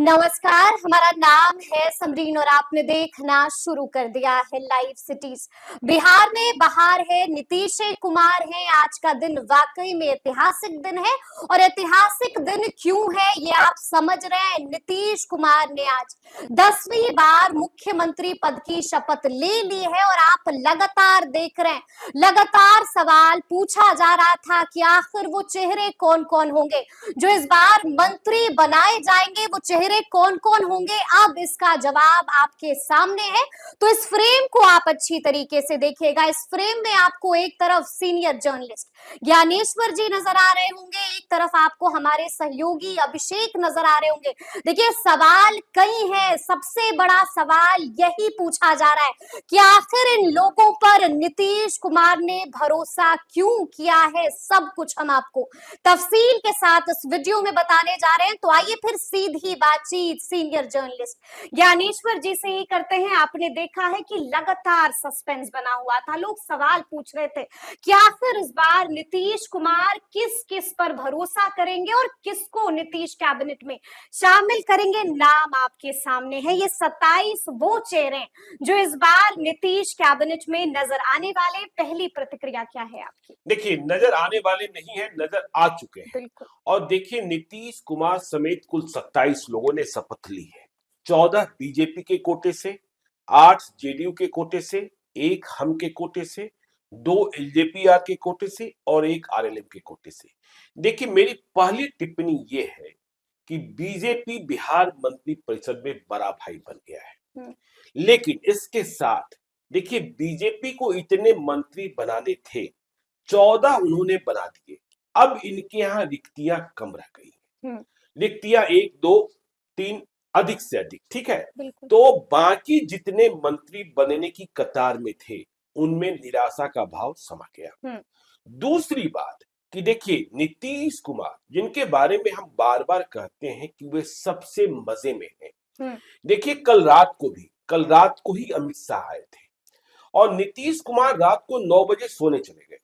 नमस्कार, हमारा नाम है समरीन और आपने देखना शुरू कर दिया है लाइव सिटीज। बिहार में बहार है, नीतीश कुमार है। आज का दिन वाकई में ऐतिहासिक दिन है और ऐतिहासिक दिन क्यों है ये आप समझ रहे हैं। नीतीश कुमार ने आज 10वीं बार मुख्यमंत्री पद की शपथ ले ली है और आप लगातार देख रहे हैं, लगातार सवाल पूछा जा रहा था कि आखिर वो चेहरे कौन कौन होंगे जो इस बार मंत्री बनाए जाएंगे, वो चेहरे कौन कौन होंगे। अब इसका जवाब आपके सामने है, तो इस फ्रेम को आप अच्छी तरीके से देखिएगा। इस फ्रेम में आपको एक तरफ सीनियर जर्नलिस्ट ज्ञानेश्वर जी नजर आ रहे होंगे, एक तरफ आपको हमारे सहयोगी अभिषेक नजर आ रहे होंगे। देखिए, सवाल कई हैं, सबसे बड़ा सवाल यही पूछा जा रहा है कि आखिर इन लोगों पर नीतीश कुमार ने भरोसा क्यों किया है। सब कुछ हम आपको तफसील के साथ इस वीडियो में बताने जा रहे हैं। तो आइए फिर सीधी बातचीत सीनियर जर्नलिस्ट ज्ञानेश्वर जी से ही करते हैं। आपने देखा है कि लगातार सस्पेंस बना हुआ था, लोग सवाल पूछ रहे थे कि आखिर इस बार नीतीश कुमार किस किस पर भरोसा करेंगे और किसको नीतीश कैबिनेट में शामिल करेंगे। नाम आपके सामने है, ये 27 वो चेहरे जो इस बार नीतीश कैबिनेट में नजर आने वाले। पहली प्रतिक्रिया क्या है आपकी? देखिए, नजर आने वाले नहीं है, नजर आ चुके हैं। बिल्कुल। और देखिए, नीतीश कुमार समेत कुल 27 लोगों ने शपथ ली है। 14 बीजेपी के कोटे से, 8 जेडीयू के कोटे से, 1 हम के कोटे से, 2 एलजेपी के कोटे से और 1 आरएलएम के कोटे से। देखिए, मेरी पहली टिप्पणी ये है कि बीजेपी बिहार मंत्री परिषद में बड़ा भाई बन गया है। लेकिन इसके साथ देखिए, बीजेपी को इतने मंत्री बनाने थे, 14 उन्होंने बना दिए। अब इनके यहाँ रिक्तियां कम रह गई। रिक्तियां 1, 2, 3 अधिक से अधिक, ठीक है। तो बाकी जितने मंत्री बनने की कतार में थे, उनमें निराशा का भाव समा गया। दूसरी बात कि देखिए, नीतीश कुमार जिनके बारे में हम बार बार कहते हैं कि वे सबसे मजे में हैं। देखिए, कल रात को ही अमित शाह आए थे और नीतीश कुमार रात को 9 बजे सोने चले गए।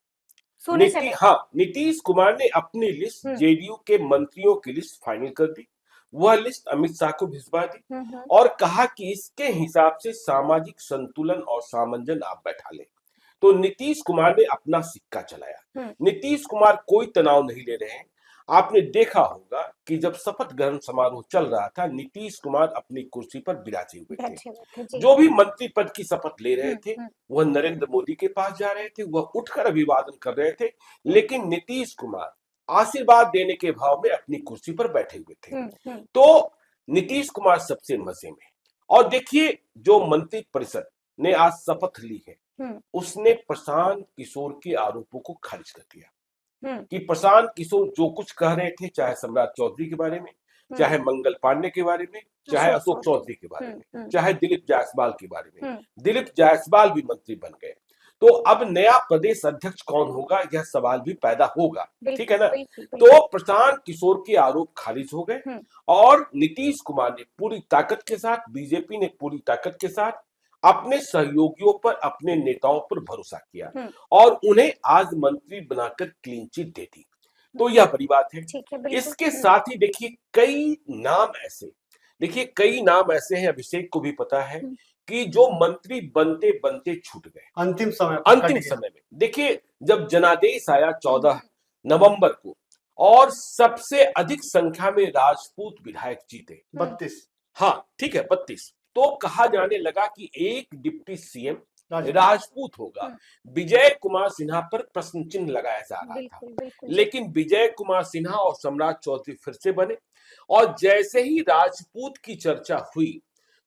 नीतीश कुमार ने अपनी लिस्ट जेडीयू के मंत्रियों की लिस्ट फाइनल कर दी। वह लिस्ट अमित शाह को भिजवा दी और कहा कि इसके हिसाब से सामाजिक संतुलन और सामंजस्य आप बैठा ले। तो नीतीश कुमार ने अपना सिक्का चलाया। नीतीश कुमार कोई तनाव नहीं ले रहे हैं। आपने देखा होगा कि जब शपथ ग्रहण समारोह चल रहा था, नीतीश कुमार अपनी कुर्सी पर विराजे हुए थे। जो भी मंत्री पद की शपथ ले रहे थे, वह नरेंद्र मोदी के पास जा रहे थे, वह उठकर अभिवादन कर रहे थे। लेकिन नीतीश कुमार आशीर्वाद देने के भाव में अपनी कुर्सी पर बैठे हुए थे। तो नीतीश कुमार सबसे मजे में। और देखिए, जो मंत्री परिषद ने आज शपथ ली है, उसने प्रशांत किशोर के आरोपों को खारिज कर दिया कि प्रशांत किशोर जो कुछ कह रहे थे, चाहे सम्राट चौधरी के बारे में, चाहे मंगल पांडे के बारे में, चाहे अशोक चौधरी के बारे में, चाहे दिलीप जायसवाल के बारे में, दिलीप जायसवाल भी मंत्री बन गए। तो अब नया प्रदेश अध्यक्ष कौन होगा, यह सवाल भी पैदा होगा, ठीक है ना। तो प्रशांत किशोर के आरोप खारिज हो गए और नीतीश कुमार ने पूरी ताकत के साथ, बीजेपी ने पूरी ताकत के साथ अपने सहयोगियों पर, अपने नेताओं पर भरोसा किया और उन्हें आज मंत्री बनाकर क्लीन चिट दे दी। तो यह बड़ी बात है। इसके साथ ही देखिए, कई नाम ऐसे हैं, अभिषेक को भी पता है, कि जो मंत्री बनते बनते छूट गए अंतिम समय में। देखिए, जब जनादेश आया 14 नवंबर को और सबसे अधिक संख्या में राजपूत विधायक जीते, 32। हाँ, ठीक है, 32। तो कहा जाने लगा कि एक डिप्टी सीएम राजपूत होगा। विजय कुमार सिन्हा पर प्रश्न चिन्ह लगाया जा रहा था, लेकिन विजय कुमार सिन्हा और सम्राट चौधरी फिर से बने। और जैसे ही राजपूत की चर्चा हुई,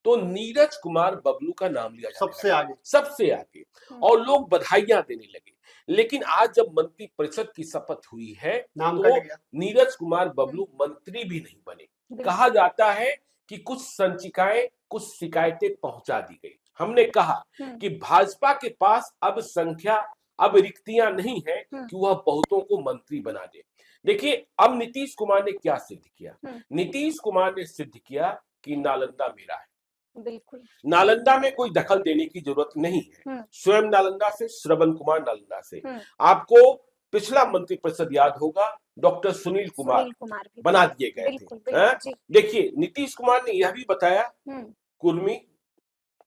तो नीरज कुमार बबलू का नाम लिया सबसे आगे और लोग बधाइयां देने लगे। लेकिन आज जब मंत्री परिषद की शपथ हुई है, तो नीरज कुमार बबलू मंत्री भी नहीं बने। कहा जाता है कि कुछ संचिकाएं, कुछ शिकायतें पहुंचा दी गई। हमने कहा कि भाजपा के पास अब रिक्तियां नहीं है कि वह बहुतों को मंत्री बना दे। देखिए, अब नीतीश कुमार ने क्या सिद्ध किया? नीतीश कुमार ने सिद्ध किया कि नालंदा मेरा है। बिल्कुल, नालंदा में कोई दखल देने की जरूरत नहीं है। स्वयं नालंदा से, श्रवण कुमार नालंदा से, आपको पिछला मंत्रिपरिषद याद होगा, डॉक्टर सुनील कुमार भी बना दिए गए बिल्कुल थे। बिल्कुल जी। देखिए नीतीश कुमार ने यह भी बताया, हम्म, कुर्मी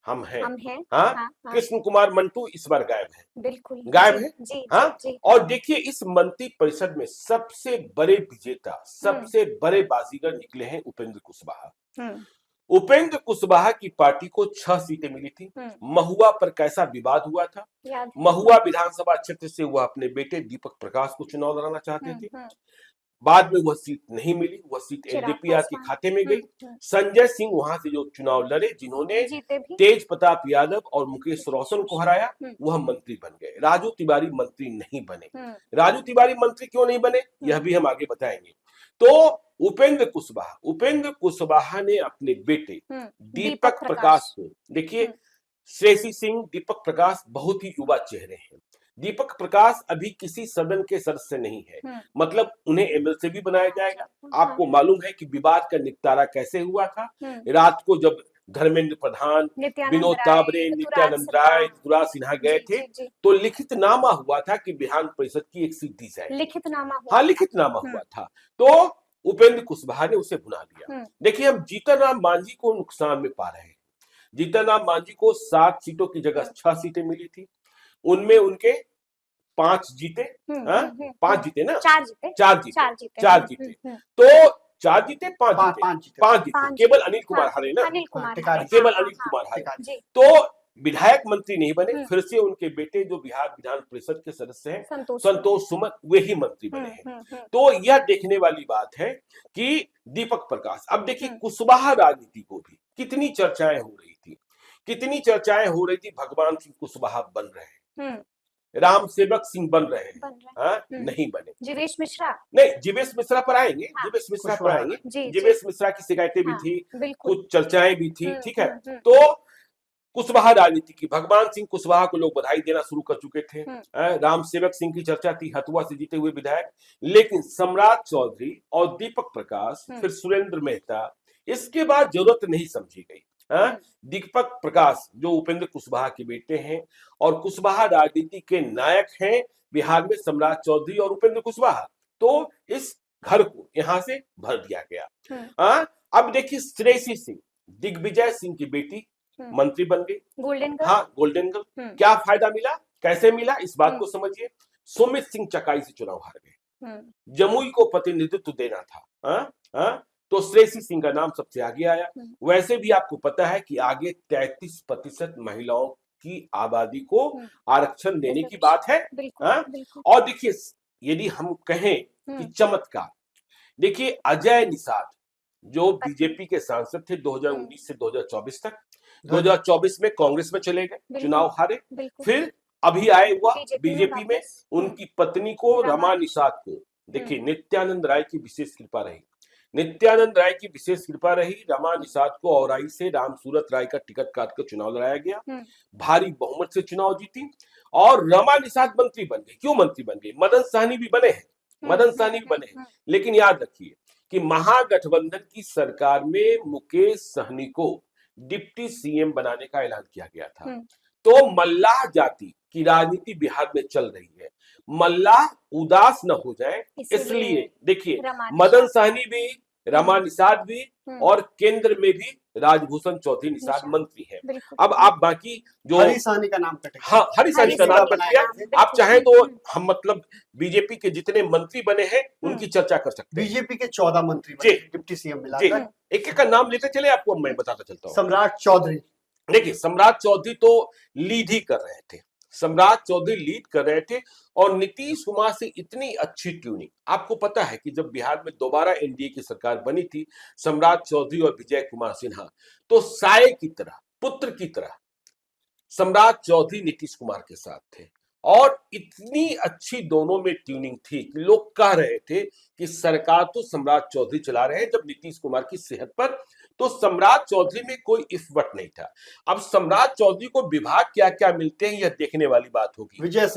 हम हैं। हम हैं। हाँ, हाँ, हाँ, कृष्ण कुमार मंटू इस बार गायब है, बिल्कुल गायब जी, है। जी हाँ, जी जी। और देखिए इस मंत्रिपरिषद में सबसे बड़े विजेता, सबसे बड़े बाजीगर निकले हैं उपेंद्र कुशवाहा। हम्म, उपेंद्र कुशवाहा की पार्टी को 6 सीटें मिली थी। महुआ पर कैसा विवाद हुआ था, याद है। महुआ विधानसभा क्षेत्र से वह अपने बेटे दीपक प्रकाश को चुनाव लड़ाना चाहते थे। बाद में वह सीट नहीं मिली, वह सीट चिराग एलडीपीआर के पासवान। खाते में गई। संजय सिंह वहां से जो चुनाव लड़े, जिन्होंने जीते भी। तेज प्रताप यादव और मुकेश रोशन को हराया, वह मंत्री बन गए। राजू तिवारी मंत्री नहीं बने। राजू तिवारी मंत्री क्यों नहीं बने, यह भी हम आगे बताएंगे। तो उपेंद्र कुशवाहा ने अपने बेटे दीपक प्रकाश को, देखिए श्रेयसी सिंह, दीपक प्रकाश बहुत ही युवा चेहरे हैं। दीपक प्रकाश अभी किसी सदन के सदस्य नहीं है, मतलब उन्हें एमएलसी भी बनाया जाएगा। आपको मालूम है कि विवाद का निपटारा कैसे हुआ था। रात को जब धर्मेंद्र प्रधान, विनोद तावरे, नित्यानंद राय, ऋतुराज सिन्हा गए थे, तो लिखितनामा हुआ था कि विधान परिषद की एक सीट दी जाएगी। लिखितनामा हुआ था। तो उपेंद्र कुशवाहा ने उसे भुना दिया। देखिए हम जीतन राम मांझी को नुकसान में पा रहे हैं। जीतन राम मांझी को 7 सीटों की जगह 6 सीटें मिली थी, उनमें उनके 5 जीते। 5 जीते ना, 4 जीते। तो 4 जीते, 5 जीते, केवल अनिल कुमार हारे ना, केवल अनिल कुमार हारे। तो विधायक मंत्री नहीं बने, फिर से उनके बेटे जो बिहार विधान परिषद के सदस्य हैं संतोष सुमन, वे ही मंत्री बने हैं। तो यह देखने वाली बात है कि दीपक प्रकाश, अब देखिए कुशवाहा राजनीति को भी कितनी चर्चाएं हो रही थी, भगवान सिंह कुशवाहा बन रहे हैं, राम सेवक सिंह बन रहे हैं, नहीं बने। जीवेश मिश्रा पर आएंगे, जीवेश मिश्रा की शिकायतें भी थी, कुछ चर्चाएं भी थी, ठीक है। तो कुशवाहा राजनीति की, भगवान सिंह कुशवाहा को लोग बधाई देना शुरू कर चुके थे। राम सेवक सिंह की चर्चा थी, हथुआ से जीते हुए विधायक। लेकिन सम्राट चौधरी और दीपक प्रकाश, फिर सुरेंद्र मेहता, इसके बाद जरूरत नहीं समझी गई। दीपक प्रकाश जो उपेंद्र कुशवाहा के बेटे हैं और कुशवाहा राजनीति के नायक हैं बिहार में, सम्राट चौधरी और उपेंद्र कुशवाहा, तो इस घर को यहां से भर दिया गया। अब देखिए श्रेयसी सिंह, दिग्विजय सिंह की बेटी, मंत्री बन गई, गोल्डन गर्ल। क्या फायदा मिला, कैसे मिला, इस बात को समझिए। सुमित सिंह चकाई से चुनाव हार गए, जमुई को प्रतिनिधित्व देना था, तो श्रेयसी सिंह का नाम सबसे आगे आया। वैसे भी आपको पता है कि आगे 33% महिलाओं की आबादी को आरक्षण देने की बात है। और देखिए यदि हम कहें कि चमत्कार, देखिए अजय निषाद जो बीजेपी के सांसद थे 2019 से 2024 तक, 2024 में कांग्रेस में चले गए, चुनाव हारे, फिर अभी आए हुआ बीजेपी में। उनकी पत्नी को, रमा निषाद को, देखिए नित्यानंद राय की विशेष कृपा रही, रमा निषाद को औराई से राम सूरत राय का टिकट काट कर चुनाव लड़ाया गया, भारी बहुमत से चुनाव जीती और रमा निषाद मंत्री बन गई। क्यों मंत्री बन गई, मदन सहनी भी बने हैं, लेकिन याद रखिए कि महागठबंधन की सरकार में मुकेश सहनी को डिप्टी सीएम बनाने का ऐलान किया गया था। तो मल्लाह जाति की राजनीति बिहार में चल रही है, मल्लाह उदास न हो जाए इसलिए देखिए मदन सहनी भी, रमा निषाद भी और केंद्र में भी राजभूषण चौधरी निषाद मंत्री हैं। अब आप बाकी जो हरी सहनी का नाम कट गया, हरी सहनी का नाम कट गया। आप चाहें तो हम मतलब बीजेपी के जितने मंत्री बने हैं उनकी चर्चा कर सकते हैं। बीजेपी के 14 मंत्री बने, डिप्टी सीएम मिलाकर। एक का नाम लेते चले, आपको मैं बताता चलता हूँ। सम्राट चौधरी, देखिए सम्राट चौधरी तो लीड ही कर रहे थे, और नीतीश कुमार से इतनी अच्छी ट्यूनिंग। आपको पता है कि जब बिहार में दोबारा एनडीए की सरकार बनी थी, सम्राट चौधरी और विजय कुमार सिन्हा, तो साये की तरह, पुत्र की तरह सम्राट चौधरी नीतीश कुमार के साथ थे, और इतनी अच्छी दोनों में ट्यूनिंग थी कि लोग कह रहे थे कि सरकार तो सम्राट चौधरी चला रहे हैं, जब नीतीश कुमार की सेहत पर तो सम्राट चौधरी में कोई इफ बट नहीं था। अब सम्राट चौधरी को विभाग क्या क्या मिलते हैं यह देखने वाली बात होगी। विजय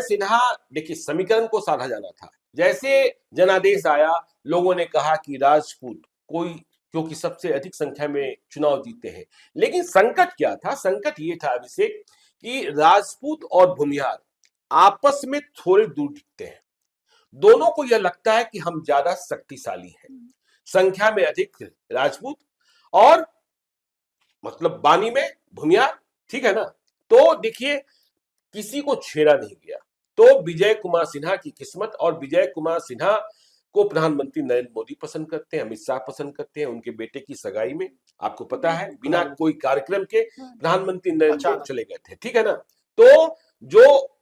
सिन्हा देखिए समीकरण को साधा जाना था। जैसे जनादेश आया, लोगों ने कहा कि राजपूत कोई, क्योंकि सबसे अधिक संख्या में चुनाव जीते हैं, लेकिन संकट क्या था, संकट ये था अभिषेक कि राजपूत और भूमिहार आपस में थोड़े दूर दिखते हैं। दोनों को यह लगता है कि हम ज्यादा शक्तिशाली हैं, संख्या में अधिक राजपूत और मतलब बानी में भूमियार, ठीक है ना। तो देखिए किसी को छेड़ा नहीं गया। तो विजय कुमार सिन्हा की किस्मत, और विजय कुमार सिन्हा को प्रधानमंत्री नरेंद्र मोदी पसंद करते हैं, अमित शाह पसंद करते हैं। उनके बेटे की सगाई में आपको पता है बिना कोई कार्यक्रम के प्रधानमंत्री नरेंद्र मोदी चले गए थे, ठीक है ना। तो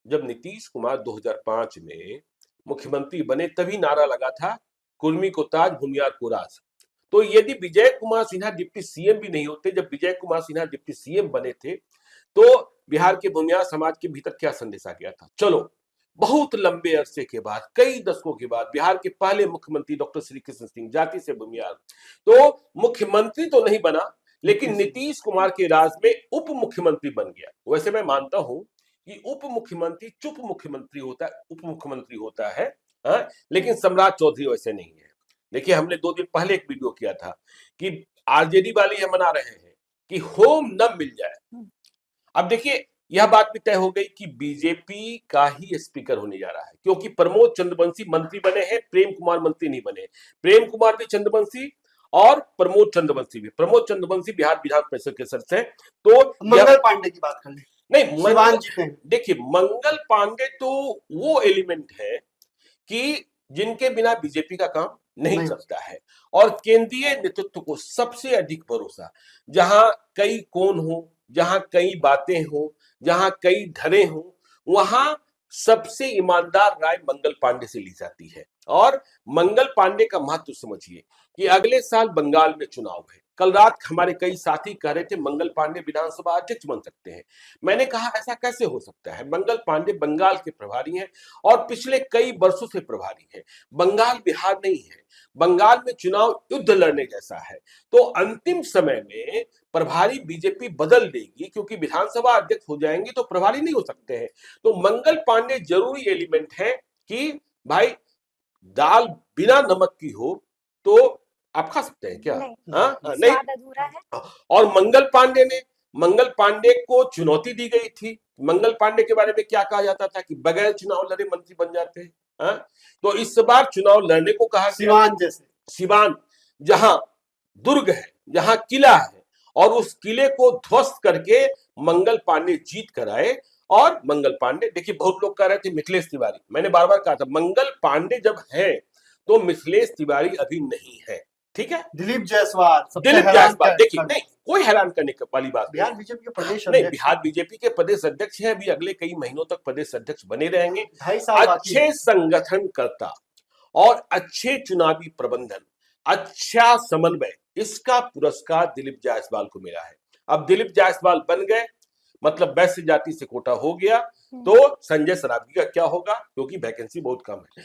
जब नीतीश कुमार 2005 में मुख्यमंत्री बने तभी नारा लगा था कुर्मी को ताज भूमियार को राज। तो यदि विजय कुमार सिन्हा डिप्टी सीएम भी नहीं होते, जब विजय कुमार सिन्हा डिप्टी सीएम बने थे तो बिहार के भूमियार समाज के भीतर क्या संदेश आ गया था। चलो बहुत लंबे अरसे के बाद, कई दशकों के बाद बिहार के पहले मुख्यमंत्री डॉक्टर श्री कृष्ण सिंह जाति से भूमियार, तो मुख्यमंत्री तो नहीं बना लेकिन नीतीश कुमार के राज में उप मुख्यमंत्री बन गया। वैसे मैं मानता हूं कि उप मुख्यमंत्री चुप मुख्यमंत्री होता है, उप मुख्यमंत्री होता है, लेकिन सम्राट चौधरी वैसे नहीं है। देखिए हमने 2 दिन पहले एक वीडियो किया था कि आरजेडी वाले ये मना रहे हैं कि होम न मिल जाए। अब देखिए यह बात भी तय हो गई कि बीजेपी का ही स्पीकर होने जा रहा है, क्योंकि प्रमोद चंद्रवंशी मंत्री बने हैं, प्रेम कुमार मंत्री नहीं बने। प्रेम कुमार भी चंद्रवंशी और प्रमोद चंद्रवंशी भी। प्रमोद चंद्रवंशी बिहार विधान परिषद के सदस्य हैं। तो मंगल पांडे की बात कर ले, नहीं देखिए मंगल पांडे तो वो एलिमेंट है कि जिनके बिना बीजेपी का काम नहीं चलता है, और केंद्रीय नेतृत्व को सबसे अधिक भरोसा, जहां कई कोण हो, जहां कई बातें हो, जहां कई धरे हो, वहां सबसे ईमानदार राय मंगल पांडे से ली जाती है। और मंगल पांडे का महत्व समझिए कि अगले साल बंगाल में चुनाव है। कल रात हमारे कई साथी कह रहे थे मंगल पांडे विधानसभा अध्यक्ष बन सकते हैं। मैंने कहा ऐसा कैसे हो सकता है, मंगल पांडे बंगाल के प्रभारी हैं और पिछले कई वर्षों से प्रभारी हैं। बंगाल बिहार नहीं है, बंगाल में चुनाव युद्ध लड़ने जैसा है। तो अंतिम समय में प्रभारी बीजेपी बदल देगी, क्योंकि विधानसभा अध्यक्ष हो जाएंगे तो प्रभारी नहीं हो सकते हैं। तो मंगल पांडे जरूरी एलिमेंट है कि भाई दाल बिना नमक की हो तो आप खा सकते हैं क्या? नहीं। अधूरा है। और मंगल पांडे को चुनौती दी गई थी। मंगल पांडे के बारे में क्या कहा जाता था कि बगैर चुनाव लड़े मंत्री बन जाते हैं। तो इस बार चुनाव लड़ने को कहा, सिवान जहां दुर्ग है, जहां किला है, और उस किले को ध्वस्त करके मंगल पांडे जीत कर आए। और मंगल पांडे देखिए बहुत लोग कह रहे थे मिथिलेश तिवारी, मैंने बार बार कहा था मंगल पांडे जब है तो मिथिलेश तिवारी अभी नहीं है, ठीक है। दिलीप जायसवाल देखिए नहीं कोई हैरान करने वाली बात बिहार बीजेपी के प्रदेश नहीं, बिहार बीजेपी के प्रदेश अध्यक्ष है, अभी अगले कई महीनों तक प्रदेश अध्यक्ष बने रहेंगे। अच्छे संगठनकर्ता और अच्छे चुनावी प्रबंधन, अच्छा समन्वय, इसका पुरस्कार दिलीप जायसवाल को मिला है। अब दिलीप जायसवाल बन गए मतलब वैश्य जाति से कोटा हो गया, तो संजय सरावगी का क्या होगा, क्योंकि वैकेंसी बहुत कम है।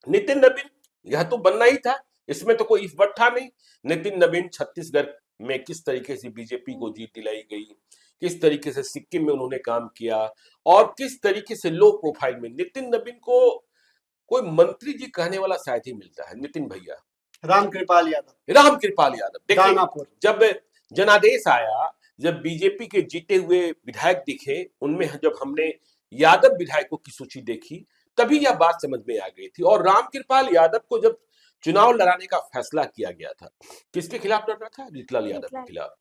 नितिन नवीन यह तो बनना ही था, इसमें तो कोई इफ्वट नहीं। नितिन नवीन छत्तीसगढ़ में किस तरीके से बीजेपी को जीत दिलाई गई, किस तरीके से सिक्किम में उन्होंने काम किया, और किस तरीके से लो प्रोफाइल में नितिन नवीन को कोई मंत्री जी कहने वाला शायद ही मिलता है। नितिन भैया, रामकृपाल यादव देखिए जब जनादेश आया, जब बीजेपी के जीते हुए विधायक दिखे, उनमें जब हमने यादव विधायकों की सूची देखी तभी यह बात समझ में आ गई थी। और रामकृपाल यादव को जब चुनाव लड़ाने का फैसला किया गया था, किसके खिलाफ लड़ रहा था? जीतलाल यादव के खिलाफ।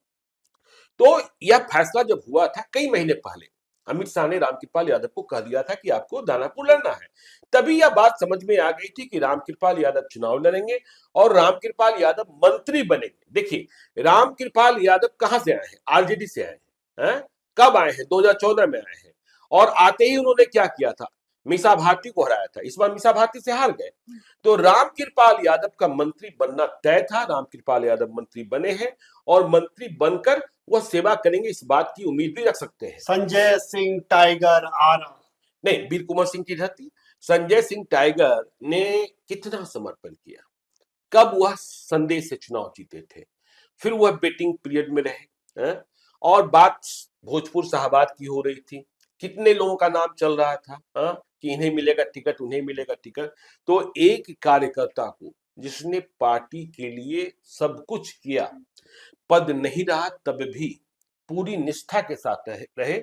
तो यह फैसला जब हुआ था कई महीने पहले, अमित शाह ने रामकृपाल यादव को कह दिया था कि आपको दानापुर लड़ना है। तभी यह बात समझ में आ गई थी कि रामकृपाल यादव चुनाव लड़ेंगे और रामकृपाल यादव मंत्री बनेंगे। देखिए रामकृपाल यादव कहां से आए हैं? आरजेडी से आए हैं। कब आए हैं? 2014 में आए हैं। और आते ही उन्होंने क्या किया था? मीसा भारती को हराया था। इस बार मीसा भारती से हार गए। तो रामकृपाल यादव का मंत्री बनना तय था। रामकृपाल यादव मंत्री बने हैं और मंत्री बनकर वह सेवा करेंगे, इस बात की उम्मीद भी रख सकते हैं। संजय सिंह टाइगर आरा नहीं, वीर कुंवर सिंह की धरती। संजय सिंह टाइगर ने कितना समर्पण किया, कब वह संदेश से चुनाव जीते थे, फिर वह बेटिंग पीरियड में रहे, और बात भोजपुर शाहबाद की हो रही थी, कितने लोगों का नाम चल रहा था कि इन्हें मिलेगा टिकट, उन्हें मिलेगा टिकट। तो एक कार्यकर्ता को जिसने पार्टी के लिए सब कुछ किया, पद नहीं रहा तब भी पूरी निष्ठा के साथ रहे,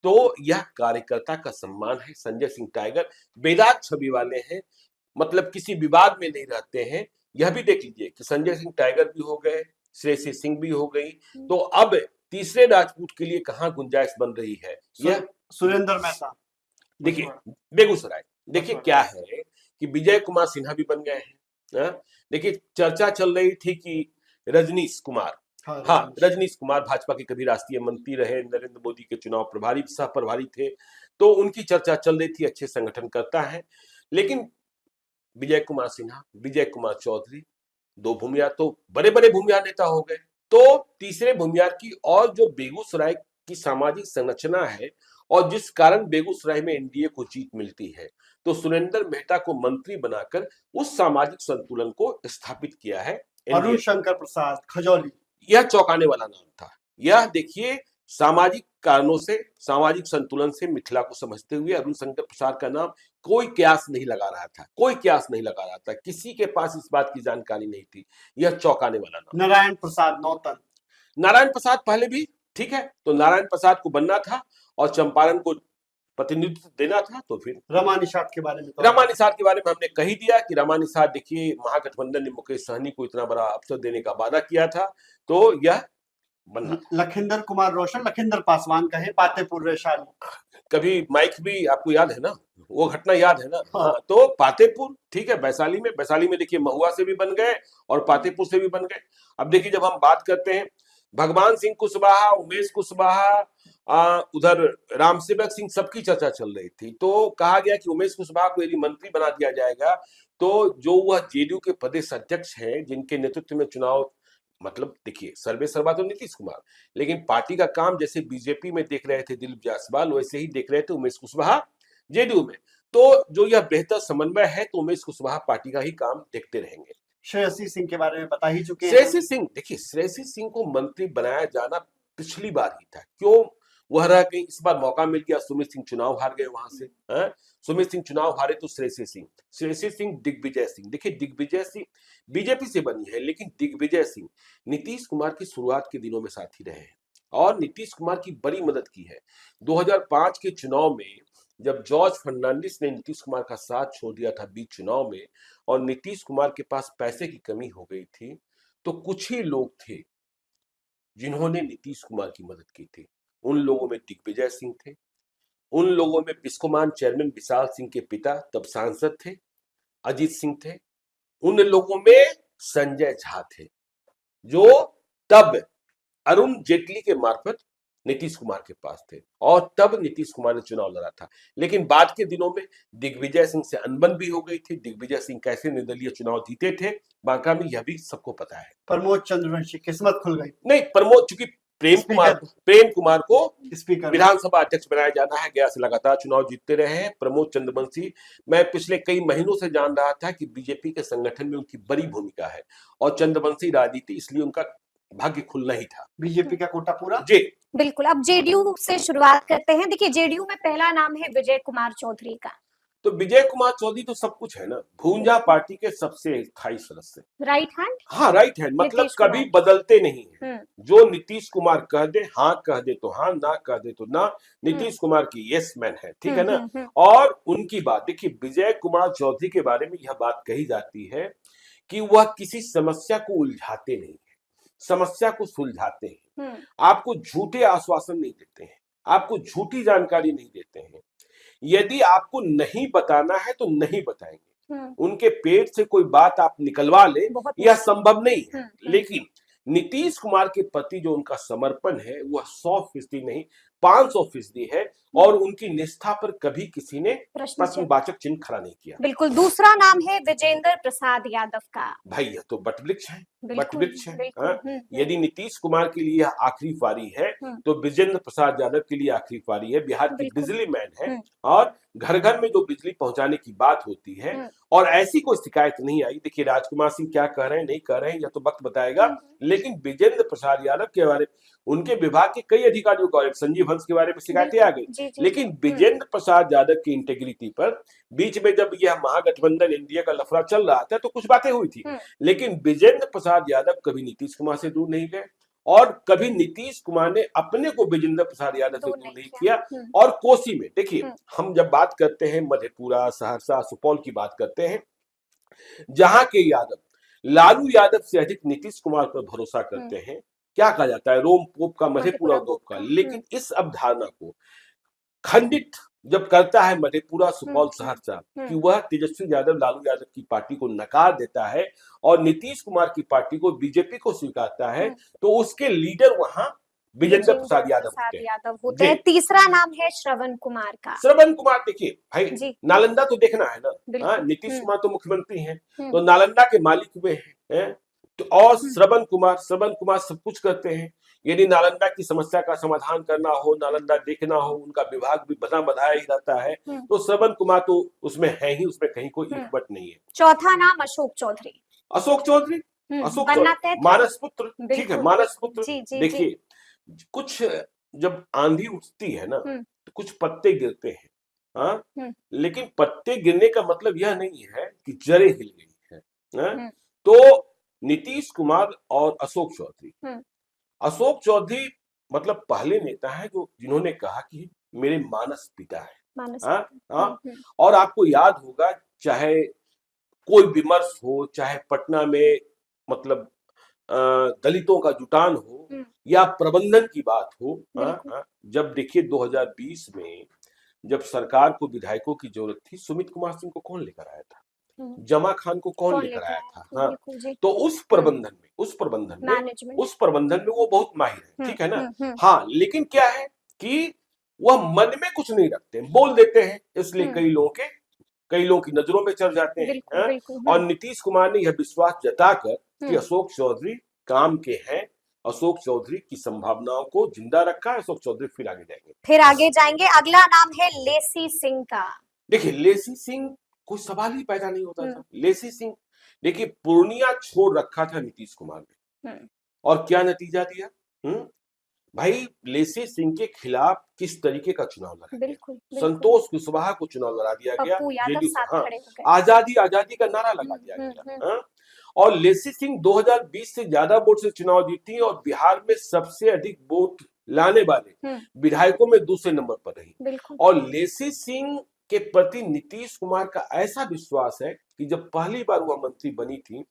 तो यह कार्यकर्ता का सम्मान है। संजय सिंह टाइगर बेदाग छवि वाले हैं, मतलब किसी विवाद में नहीं रहते हैं। यह भी देख लीजिए कि संजय सिंह टाइगर भी हो गए, श्रेयसी सिंह भी हो गई, तो अब तीसरे राजपूत के लिए कहां गुंजाइश बन रही है। यह सुरेंद्र मेहता, देखिए बेगूसराय, देखिए क्या है कि विजय कुमार सिन्हा भी बन गए हैं। हाँ? देखिए चर्चा चल रही थी कि रजनीश कुमार, हाँ रजनीश कुमार भाजपा के कभी राष्ट्रीय मंत्री रहे, नरेंद्र मोदी के चुनाव प्रभारी सह प्रभारी थे, तो उनकी चर्चा चल रही थी, अच्छे संगठनकर्ता हैं। लेकिन विजय कुमार सिन्हा, विजय कुमार चौधरी, दो भूमिहार तो बड़े बड़े भूमिहार नेता हो गए। तो तीसरे भूमिहार की, और जो बेगूसराय की सामाजिक संरचना है और जिस कारण बेगूसराय में एनडीए को जीत मिलती है, तो सुरेंद्र मेहता को मंत्री बनाकर उस सामाजिक संतुलन को स्थापित किया है। अरुण शंकर प्रसाद खजौली, यह चौंकाने वाला नाम था। यह देखिए सामाजिक कारणों से, सामाजिक संतुलन से मिथिला को समझते हुए अरुण शंकर प्रसाद का नाम कोई कयास नहीं लगा रहा था, कोई कयास नहीं लगा रहा था, किसी के पास इस बात की जानकारी नहीं थी। यह चौंकाने वाला नाम। नारायण प्रसाद नौतन, नारायण प्रसाद पहले भी ठीक है, तो नारायण प्रसाद को बनना था और चंपारण को प्रतिनिधित्व देना था, तो फिर रमा निषाद के बारे में रमा निषाद के बारे में हमने कही दिया कि रमा निषाद, देखिए महागठबंधन ने मुकेश सहनी को इतना बड़ा अवसर देने का वादा किया था, तो यह बनना था। लखिंदर कुमार रोशन, लखिंदर पासवान कहे, पातेपुर वैशाली, कभी माइक भी आपको याद है ना, वो घटना याद है ना। हाँ, तो पातेपुर ठीक है, वैशाली में देखिए महुआ से भी बन गए और पातेपुर से भी बन गए। अब देखिए जब हम बात करते हैं भगवान सिंह कुशवाहा, उमेश कुशवाहा, उधर रामसेवक सिंह, सबकी चर्चा चल रही थी, तो कहा गया कि उमेश कुशवाहा को यदि मंत्री बना दिया जाएगा तो जो वह जेडीयू के प्रदेश अध्यक्ष हैं, जिनके नेतृत्व में चुनाव, मतलब देखिए सर्वे सर्वा तो नीतीश कुमार, लेकिन पार्टी का काम जैसे बीजेपी में देख रहे थे दिलीप जायसवाल, वैसे ही देख रहे थे उमेश कुशवाहा जेडीयू में। तो जो यह बेहतर समन्वय है, तो उमेश कुशवाहा पार्टी का ही काम देखते रहेंगे। श्रेयसी सिंह के बारे में बता ही चुके हैं। श्रेयसी सिंह, देखिए श्रेयसी सिंह को मंत्री बनाया जाना पिछली बार ही था, क्यों वह रह गई, इस बार मौका मिल गया। सुमित सिंह चुनाव हार गए वहां से, सुमित सिंह चुनाव हारे तो श्रेयसी सिंह, दिग्विजय सिंह, देखिए दिग्विजय सिंह बीजेपी से बनी है, लेकिन दिग्विजय सिंह नीतीश कुमार की शुरुआत के दिनों में साथी रहे हैं और नीतीश कुमार की बड़ी मदद की है। 2005 के चुनाव में जब जॉर्ज फर्नांडिस ने नीतीश कुमार का साथ छोड़ दिया था बीच चुनाव में, और नीतीश कुमार के पास पैसे की कमी हो गई थी, तो कुछ ही लोग थे जिन्होंने नीतीश कुमार की मदद की थी। उन लोगों में दिग्विजय सिंह थे, उन लोगों में बिस्कोमान चेयरमैन विशाल सिंह के पिता तब सांसद थे अजीत सिंह थे, उन लोगों में संजय झा थे, जो तब अरुण जेटली के मार्फत नीतीश कुमार के पास थे, और तब नीतीश कुमार ने चुनाव लड़ा था। लेकिन बाद के दिनों में दिग्विजय सिंह से अनबन भी हो गई थी। दिग्विजय सिंह कैसे निर्दलीय चुनाव जीते थे बांका में, यह भी सबको पता है। प्रमोद चंद्रवंशी, किस्मत खुल गई। नहीं, प्रमोद, चूंकि प्रेम कुमार को स्पीकर विधानसभा अध्यक्ष बनाया जाना है, गया से लगातार चुनाव जीतते रहे हैं प्रमोद चंद्रवंशी। मैं पिछले कई महीनों से जान रहा था कि बीजेपी के संगठन में उनकी बड़ी भूमिका है, और चंद्रवंशी राजनीति, इसलिए उनका भाग्य खुलना ही था। बीजेपी का कोटा पूरा जी बिल्कुल। अब जेडीयू से शुरुआत करते हैं। देखिए जेडीयू में पहला नाम है विजय कुमार चौधरी का। तो विजय कुमार चौधरी तो सब कुछ है ना, भूंजा पार्टी के सबसे स्थायी सदस्य, राइट हैंड। हाँ राइट हैंड, मतलब नीतीश कभी कुमार। बदलते नहीं है। जो नीतीश कुमार कह दे हाँ, कह दे तो हाँ, ना कह दे तो ना। नीतीश कुमार की यस मैन है, ठीक है ना। और उनकी बात देखिए, विजय कुमार चौधरी के बारे में यह बात कही जाती है कि वह किसी समस्या को उलझाते नहीं है, समस्या को सुलझाते हैं। आपको झूठे आश्वासन नहीं देते हैं, आपको झूठी जानकारी नहीं देते हैं। यदि आपको नहीं बताना है तो नहीं बताएंगे। उनके पेट से कोई बात आप निकलवा ले, यह संभव नहीं है। लेकिन नीतीश कुमार के प्रति जो उनका समर्पण है वह 100% नहीं 500% है, और उनकी निष्ठा पर कभी किसी ने प्रश्नवाचक चिन्ह खड़ा नहीं किया। बिल्कुल। दूसरा नाम है विजेंद्र प्रसाद यादव का। भाई यह तो बटवृक्ष है, बटवृक्ष है। यदि नीतीश कुमार के लिए यह आखिरी पारी है, तो विजेंद्र प्रसाद यादव के लिए आखिरी पारी है। बिहार की बिजली मैन है, और घर घर में जो बिजली पहुंचाने की बात होती है, और ऐसी कोई शिकायत नहीं आई। देखिए राजकुमार सिंह क्या कह रहे हैं, नहीं कह रहे हैं, यह तो वक्त बताएगा। लेकिन विजेंद्र प्रसाद यादव के बारे में, उनके विभाग के कई अधिकारियों को, संजीव हंस के बारे में शिकायतें आ गई, लेकिन विजेंद्र प्रसाद यादव की इंटेग्रिटी पर बीच में जब यह महागठबंधन एनडीए का लफड़ा चल रहा था तो कुछ बातें हुई थी, लेकिन विजेंद्र प्रसाद यादव कभी नीतीश कुमार से दूर नहीं गए, और कभी नीतीश कुमार ने अपने को विजेंद्र प्रसाद यादव से दूर नहीं किया। और कोसी में देखिए, हम जब बात करते हैं मधेपुरा, सहरसा, सुपौल की बात करते हैं, जहां के यादव लालू यादव से अधिक नीतीश कुमार पर भरोसा करते हैं। क्या कहा जाता है, रोम पोप का मधेपुरा गोप का। लेकिन इस अवधारणा को खंडित जब करता है मधेपुरा, सुपौल, सहरसा कि वह तेजस्वी यादव लालू यादव की पार्टी को नकार देता है और नीतीश कुमार की पार्टी को, बीजेपी को स्वीकारता है, तो उसके लीडर वहां विजेंद्र प्रसाद यादव होते हैं। तीसरा नाम है श्रवण कुमार का। श्रवण कुमार, देखिए भाई, नालंदा तो देखना है ना, नीतीश कुमार तो मुख्यमंत्री हैं, तो नालंदा के मालिक वे हैं। तो और श्रवण कुमार सब कुछ करते हैं। यदि नालंदा की समस्या का समाधान करना हो, नालंदा देखना हो, उनका विभाग भी बना बढ़ाया ही रहता है, तो श्रवण कुमार तो उसमें है ही, उसमें कहीं कोई इकवट नहीं है। चौथा नाम अशोक चौधरी। मानस पुत्र, ठीक है, मानस पुत्र। देखिए, कुछ जब आंधी उठती है ना, तो कुछ पत्ते गिरते हैं, हाँ, लेकिन पत्ते गिरने का मतलब यह नहीं है कि जड़ें हिल गई है। तो नीतीश कुमार और अशोक चौधरी मतलब पहले नेता है जो जिन्होंने कहा कि मेरे मानस पिता है। और आपको याद होगा, चाहे कोई विमर्श हो, चाहे पटना में मतलब दलितों का जुटान हो या प्रबंधन की बात हो, जब देखिए 2020 में जब सरकार को विधायकों की जरूरत थी, सुमित कुमार सिंह को कौन लेकर आया था, जमा खान को कौन लेकर आया था, हाँ। तो उस प्रबंधन में वो बहुत माहिर है, ठीक है ना। हाँ, लेकिन क्या है कि वह मन में कुछ नहीं रखते, बोल देते हैं, इसलिए कई लोगों की नजरों में चढ़ जाते हैं। और नीतीश कुमार ने यह विश्वास जताकर कि अशोक चौधरी काम के हैं, अशोक चौधरी की संभावनाओं को जिंदा रखा है, अशोक चौधरी फिर आगे जाएंगे। अगला नाम है लेसी सिंह का। देखिए, लेसी सिंह कोई सवाल ही पैदा नहीं होता था। लेसी सिंह, देखिए, पूर्णिया छोड़ रखा था नीतीश कुमार ने, और क्या नतीजा दिया। भाई, लेसी सिंह के खिलाफ किस तरीके का चुनाव लड़ा, बिल्कुल। संतोष कुशवाहा को चुनाव लड़ा दिया गया, आजादी का नारा लगा दिया गया। और लेसी सिंह 2020 से ज्यादा वोट से चुनाव जीती और बिहार में सबसे अधिक वोट लाने वाले विधायकों में दूसरे नंबर पर रही। और लेसी सिंह के प्रति नीतीश कुमार का ऐसा विश्वास है कि जब पहली बार वह मंत्री बनी थी,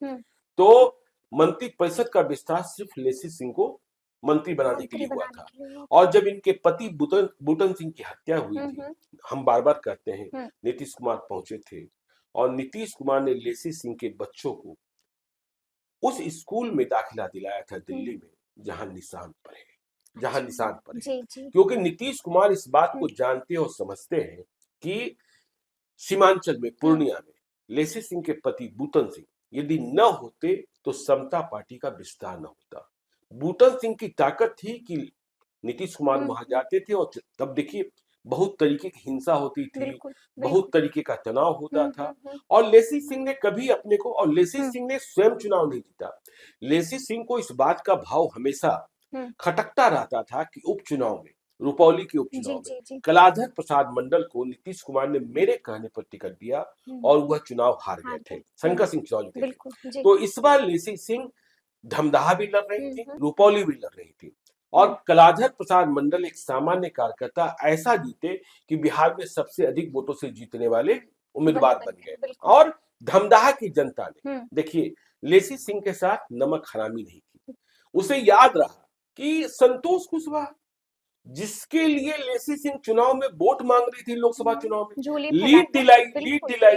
तो मंत्री परिषद का विस्तार सिर्फ लेसी सिंह को मंत्री बनाने के लिए हुआ था। और जब इनके पति बूटन सिंह की हत्या हुई थी, हम बार बार कहते हैं, नीतीश कुमार पहुंचे थे और नीतीश कुमार ने लेसी सिंह के बच्चों को उस स्कूल में दाखिला दिलाया था दिल्ली में, जहां निशान पड़े, क्योंकि नीतीश कुमार इस बात को जानते और समझते हैं कि सीमांचल में, पूर्णिया में लेसी सिंह के पति बूटन सिंह यदि न होते तो समता पार्टी का विस्तार न होता। बूटन सिंह की ताकत थी कि नीतीश कुमार वहां जाते थे, और तब देखिए बहुत तरीके की हिंसा होती थी, बहुत तरीके का तनाव होता था। और लेसी सिंह ने कभी अपने को, और लेसी सिंह ने स्वयं चुनाव नहीं जीता, लेसी सिंह को इस बात का भाव हमेशा खटकता रहता था कि उपचुनाव में, रुपौली के उपचुनाव में कलाधर प्रसाद मंडल को नीतीश कुमार ने मेरे कहने पर टिकट दिया और वह चुनाव हार गए थे, शंकर सिंह चौहान जीते थे। तो इस बार लेसी सिंह धमदाहा भी लड़ रही थी, रुपौली भी लड़ रही थी, और कलाधर प्रसाद मंडल एक सामान्य कार्यकर्ता ऐसा जीते कि बिहार में सबसे अधिक वोटों से जीतने वाले उम्मीदवार बन गए। और धमदाहा की जनता ने, देखिए, लेसी सिंह के साथ नमक हरामी नहीं की। उसे याद रहा कि संतोष कुशवाहा, जिसके लिए लेसी सिंह चुनाव में वोट मांग रही थी, लोकसभा चुनाव में लीड दिलाई,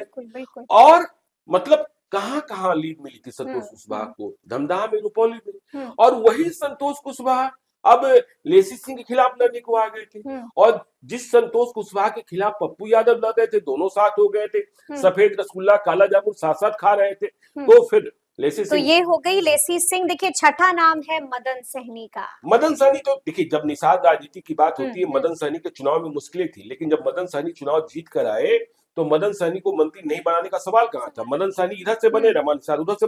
और मतलब कहां लीड मिली थी संतोष कुशवाहा को, धमदाहा में, रुपौली में। और वही संतोष कुशवाहा अब लेसी सिंह के खिलाफ लड़ने को आ गए थे, और जिस संतोष कुशवाहा के खिलाफ पप्पू यादव लड़ रहे थे, दोनों साथ हो गए थे, सफेद रसगुल्ला काला जामुन साथ साथ खा रहे थे। तो फिर लेसी सिंह, तो ये हो गई लेसी सिंह। देखिए, छठा नाम है मदन सहनी का। मदन सहनी, तो देखिए, जब निषाद राजनीति की बात होती है, मदन सहनी के चुनाव में मुश्किलें थी, लेकिन जब मदन सहनी चुनाव जीत कर आए तो मदन सहनी को मंत्री नहीं बनाने का सवाल कहाँ था। मदन सहनी इधर से बने, रमन निषाद उधर से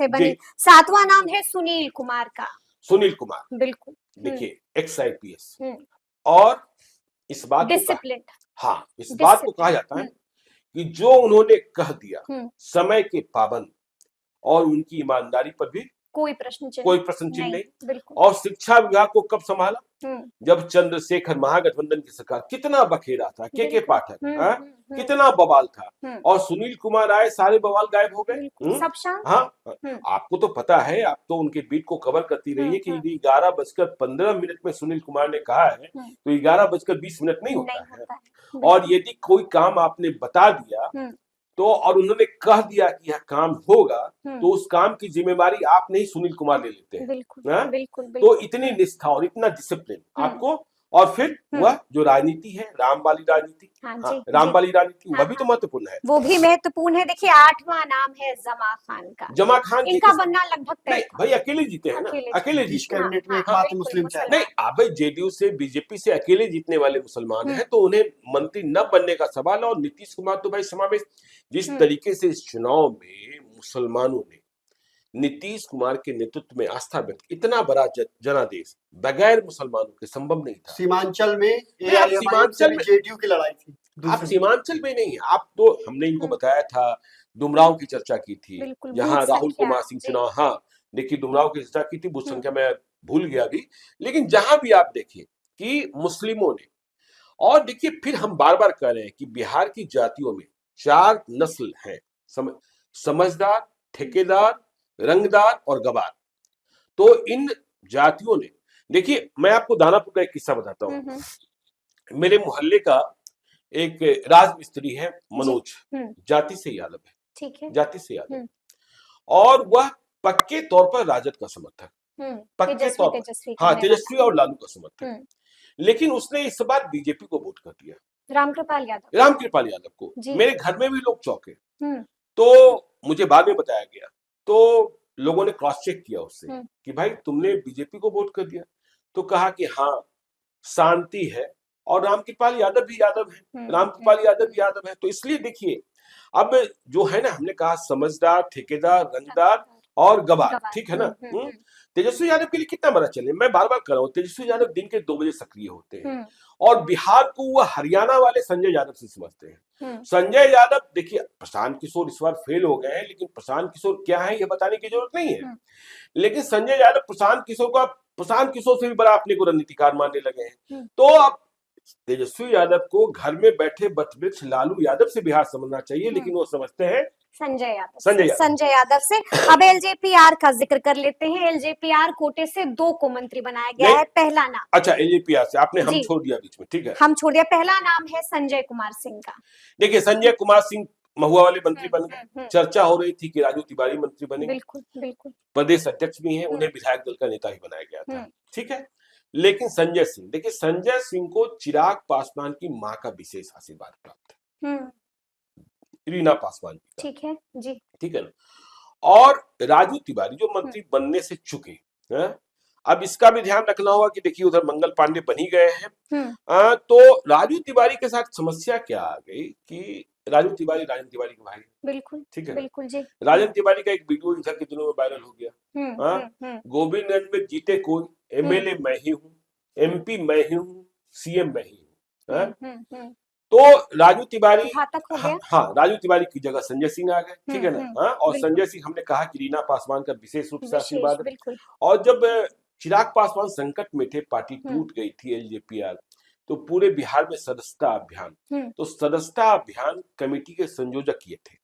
बने। सातवां नाम है सुनील कुमार का। सुनील कुमार, बिल्कुल, देखिए, ex-IPS, और इस बात को कहा जाता है कि जो उन्होंने कह दिया, समय के पाबंद और उनकी ईमानदारी पर भी कोई प्रश्न चिन्ह कोई प्रश्न चिन्ह नहीं। बिल्कुल। और शिक्षा विभाग को कब संभाला? हम्म, जब चंद्रशेखर महागठबंधन की सरकार, कितना बखेड़ा था के बिल्कुल। पाठक, हाँ? हम्म। कितना बवाल था, हम्म, और सुनील कुमार आए, सारे बवाल गायब हो गए। बिल्कुल सब शांत। हाँ, हम्म, आपको तो पता है, आप तो उनके बीट को कवर करती रही है कि 11:15 में सुनील कुमार ने कहा है तो 11:20 नहीं होता है। और यदि कोई काम आपने बता दिया तो, और उन्होंने कह दिया कि यह काम होगा, तो उस काम की जिम्मेवारी आप नहीं, सुनील कुमार ले लेते हैं। बिल्कुल, हाँ? बिल्कुल, तो इतनी निष्ठा और इतना डिसिप्लिन आपको, और फिर वह जो राजनीति है, राम वाली राजनीति, हाँ, राम वाली राजनीति, वह हाँ, भी तो महत्वपूर्ण है। वो भी महत्वपूर्ण है। देखिए 8वां नाम है जमा खान का। जमा खान इनका बनना लगभग तय नहीं था। भाई, अकेले जीते हैं ना, अकेले देश जीते हैं। कैबिनेट में हाँ, एकमात्र बिल्कुल, मुस्लिम मुसलमान। चाहे। नहीं, अब जेडीयू से, बीजेपी से अकेले जीतने वाले मुसलमान हैं, तो उन्हें मंत्री न बनने का सवाल है। और नीतीश कुमार तो भाई समावेश, जिस तरीके से इस चुनाव में मुसलमानों ने नीतीश कुमार के नेतृत्व में आस्था व्यक्त, इतना बड़ा जनादेश बगैर मुसलमानों के संभव नहीं था। सीमांचल में सीमांचल में जेडीयू की लड़ाई थी। आप सीमांचल में नहीं, आप तो, हमने इनको बताया था, डुमराव की चर्चा की थी, जहां राहुल कुमार सिंह चुनाव, हाँ देखिए डुमराव की चर्चा की थी, बूथ संख्या मैं भूल गया अभी, लेकिन जहां भी आप देखिए कि मुस्लिमों ने, और देखिए फिर हम बार बार कह रहे हैं कि बिहार की जातियों में 4 नस्ल हैं, समझदार, ठेकेदार, रंगदार और गवार। तो इन जातियों ने, देखिए मैं आपको दानापुर का एक किस्सा बताता हूँ। मेरे मोहल्ले का एक राजमिस्त्री है मनोज, जाति से यादव है, ठीक है, जाति से यादव, और वह पक्के तौर पर राजद का समर्थक, पक्के तौर पर, हाँ तेजस्वी और लालू का समर्थक, लेकिन उसने इस बार बीजेपी को वोट कर दिया, रामकृपाल यादव को। मेरे घर में भी लोग चौंके, तो मुझे बाद में बताया गया, तो लोगों ने क्रॉस चेक किया उससे कि भाई तुमने बीजेपी को वोट कर दिया, तो कहा कि हाँ शांति है, और रामकृपाल यादव भी यादव है, रामकृपाल यादव भी यादव है। तो इसलिए देखिए, अब जो है ना, हमने कहा समझदार, ठेकेदार, रंगदार और गवार, ठीक है ना। तेजस्वी यादव के लिए कितना बड़ा चले, मैं बार बार कर रहा हूँ, तेजस्वी यादव दिन के 2 बजे सक्रिय होते हैं, और बिहार को वह हरियाणा वाले संजय यादव से समझते हैं। संजय यादव, देखिए प्रशांत किशोर इस बार फेल हो गए हैं, लेकिन प्रशांत किशोर क्या है ये बताने की जरूरत नहीं है, लेकिन संजय यादव प्रशांत किशोर से भी बड़ा अपने को रणनीतिकार मानने लगे हैं। तो अब तेजस्वी यादव को घर में बैठे वटवृक्ष लालू यादव से बिहार समझना चाहिए, लेकिन वो समझते हैं संजय यादव से। अब एलजेपीआर का जिक्र कर लेते हैं। एलजेपीआर कोटे से 2 को मंत्री बनाया गया है। पहला नाम, अच्छा एलजेपीआर से आपने हम छोड़ दिया बीच में, ठीक है, हम छोड़ दिया। पहला नाम है संजय कुमार सिंह का। देखिए संजय कुमार सिंह महुआ वाले मंत्री बन गए, चर्चा हो रही थी कि राजू तिवारी मंत्री बने, बिल्कुल प्रदेश अध्यक्ष भी हैं, उन्हें विधायक दल का नेता ही बनाया गया था, ठीक है। लेकिन संजय सिंह, देखिए संजय सिंह को चिराग पासवान की मां का विशेष आशीर्वाद प्राप्त है, रीना पासवान जी, ठीक है जी, ठीक है ना। और राजू तिवारी जो मंत्री बनने से चुके हैं, अब इसका भी ध्यान रखना होगा कि देखिए उधर मंगल पांडे बन ही गए हैं, तो राजू तिवारी के साथ समस्या क्या आ गई कि राजन तिवारी के भाई, बिल्कुल ठीक है, बिल्कुल जी। राजन तिवारी का एक वीडियो इधर के दिनों में वायरल हो गया, गोविंदगंज में जीते कोई, एमएलए मैं ही हूँ, एमपी मैं ही हूँ, सीएम मैं ही हूँ। तो राजू तिवारी, हाँ राजू तिवारी की जगह संजय सिंह आ गए, ठीक है ना। और संजय सिंह, हमने कहा कि रीना पासवान का विशेष रूप से आशीर्वाद, और जब चिराग पासवान संकट में थे, पार्टी टूट गई थी एलजेपीआर, तो पूरे बिहार में सदस्यता अभियान, तो सदस्यता अभियान कमेटी के संयोजक ये थे,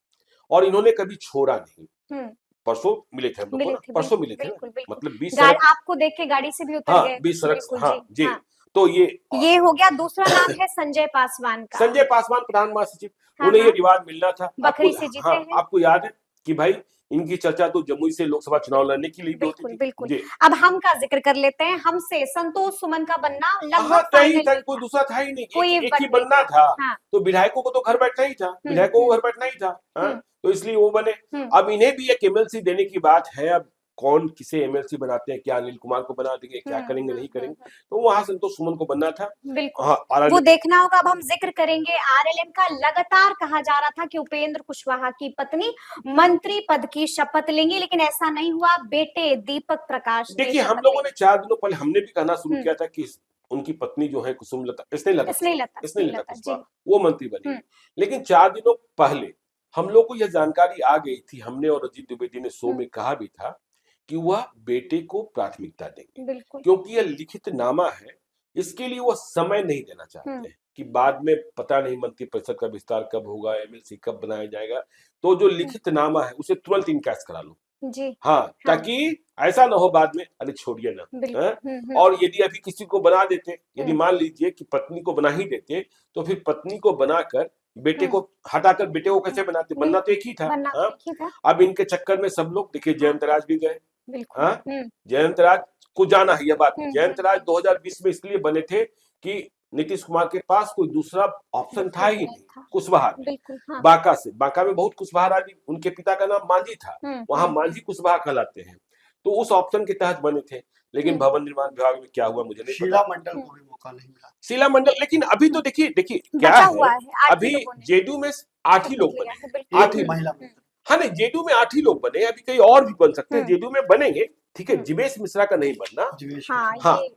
और इन्होंने कभी छोड़ा नहीं। परसों मिले थे हम लोग, परसों मिले थे, मतलब 20 सड़क आपको देख के गाड़ी से भी उतर गए, 20 सड़क, हाँ जी। तो ये हो गया। दूसरा नाम है संजय पासवान का। संजय पासवान प्रधान महासचिव, उन्हें ये रिवार्ड मिलना था, बखरी से जीते हैं। आपको याद है कि भाई इनकी चर्चा तो जमुई से लोकसभा चुनाव लड़ने की लिए होती थी। बिल्कुल। अब हम का जिक्र कर लेते हैं। हमसे संतोष सुमन का बनना लगभग तय था, कोई दूसरा था ही नहीं, एक ही बनना था। तो विधायकों को तो घर बैठना ही था, विधायकों को घर बैठना ही था, तो इसलिए वो बने। अब इन्हें भी एक एमएलसी देने की बात है, अब कौन किसे एमएलसी बनाते हैं, क्या अनिल कुमार को बना देंगे, क्या करेंगे नहीं करेंगे, तो वहां संतोष सुमन को बनना था, बिल्कुल वो देखना होगा। अब हम जिक्र करेंगे आरएलएम का। लगातार कहा जा रहा था कि उपेंद्र कुशवाहा की पत्नी मंत्री पद की शपथ लेंगी, लेकिन ऐसा नहीं हुआ। बेटे दीपक प्रकाश, देखिए हम लोगों ने 4 दिनों पहले हमने भी कहना शुरू किया था कि उनकी पत्नी जो है कुसुमलता कुशवाहा, वो मंत्री बनी, लेकिन 4 दिनों पहले हम लोग को यह जानकारी आ गई थी, हमने और अजीत द्विवेदी ने शो में कहा भी था कि वह बेटे को प्राथमिकता देंगे, बिल्कुल। क्योंकि यह लिखित नामा है। इसके लिए वो समय नहीं देना चाहते हैं कि बाद में पता नहीं मंत्रिपरिषद का विस्तार कब होगा, एमएलसी कब बनाया जाएगा, तो जो लिखित नामा है उसे तुरंत इनकैश करा लो। जी। हाँ, ताकि ऐसा ना हो बाद में, अरे छोड़िए ना। बिल्कुल। और यदि अभी किसी को बना देते, यदि मान लीजिए कि पत्नी को बना ही देते, तो फिर पत्नी को बनाकर बेटे को हटाकर बेटे को कैसे बनाते? बनना तो एक ही था। बनना हाँ? एक ही था। अब इनके चक्कर में सब लोग देखिए, जयंत राज भी गए। बिल्कुल। हाँ, जयंत राज को जाना है, यह बात। जयंत राज हम्म। 2020 में इसलिए बने थे कि नीतीश कुमार के पास कोई दूसरा ऑप्शन था ही नहीं कुशवाहा में। बिल्कुल। हाँ। बांका से, बांका में बहुत कुशवाहा राजी, उनके पिता का नाम मांझी था, वहां हम्म। मांझी कुशवाहा कहलाते हैं, तो उस ऑप्शन के तहत बने थे। लेकिन भवन निर्माण विभाग में क्या हुआ मुझे नहीं शीला पता। मंडल को भी मौका नहीं मिला। शीला मंडल, लेकिन अभी तो देखिए क्या बचा हुआ है, है, 8 ही अभी लोगों ने जेडीयू में 8 ही लोग शपथ लिया बने, है। बिल्कुल। 8 ही महिला मंत्री। हाँ नहीं, जेडीयू में 8 ही लोग बने, अभी कई और भी बन सकते हैं, जेडीयू में बनेंगे। ठीक है, जीवेश मिश्रा का नहीं बनना। हाँ, हाँ, ये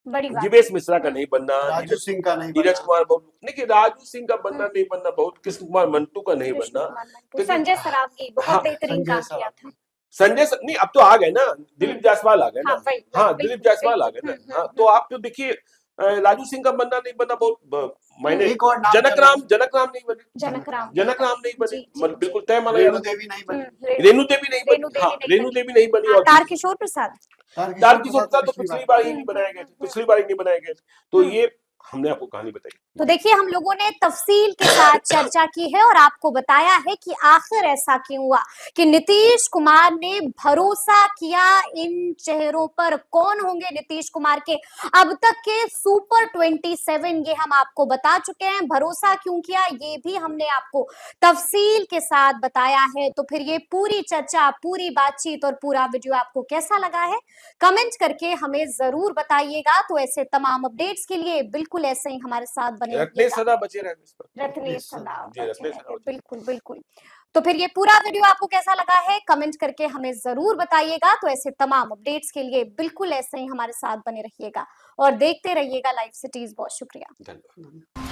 बड़ी बात जीवेश मिश्रा का नहीं बनना, राजू सिंह का नहीं नीरज बनना। कुमार बहुत, देखिए राजू सिंह का बनना नहीं बनना बहुत, कृष्ण कुमार मंटू का नहीं कृष्ण बनना, कुमार मंटू, संजय सरावगी बहुत हाँ, बेहतरीन संजय काम सरावगी। किया था। नहीं, अब तो आ गए ना, दिलीप जायसवाल आ गए ना। हाँ, वही, हाँ, बिल्कुल, दिलीप जायसवाल आ गए ना। बिल्कुल। हाँ, तो आप तो देखिए राजू सिंह का बनना नहीं बनना बहुत मैंने, एक और नाम जनक राम नहीं बने, जनक राम नहीं बने, बिल्कुल तय माना रेणु जा रहा। देवी नहीं बनी। रेणु देवी नहीं बनी। हाँ, रेणु देवी नहीं बनी। और तारकिशोर प्रसाद तारकिशोर प्रसाद तो पिछली बार ही नहीं बनाए गए थे, पिछली बार ही नहीं बनाए गए थे। तो ये हमने आपको कहानी बताई। तो देखिए, हम लोगों ने तफसील के साथ चर्चा की है और आपको बताया है कि आखिर ऐसा क्यों हुआ कि नीतीश कुमार ने भरोसा किया इन चेहरों पर। कौन होंगे नीतीश कुमार के अब तक के सुपर 27, ये हम आपको बता चुके हैं। भरोसा क्यों किया ये भी हमने आपको तफसील के साथ बताया है। तो फिर ये पूरी चर्चा, पूरी बातचीत और पूरा वीडियो आपको कैसा लगा है, कमेंट करके हमें जरूर बताइएगा। तो ऐसे तमाम अपडेट्स के लिए बिल्कुल ऐसे ही हमारे साथ बने रत्नेश सदा बचे रहे इस पर। रत्नेश सदा जी, रत्नेश सदा बचे। बिल्कुल बिल्कुल। तो फिर ये पूरा वीडियो आपको कैसा लगा है, कमेंट करके हमें जरूर बताइएगा। तो ऐसे तमाम अपडेट्स के लिए बिल्कुल ऐसे ही हमारे साथ बने रहिएगा और देखते रहिएगा लाइव सिटीज। बहुत शुक्रिया। धन्यवाद।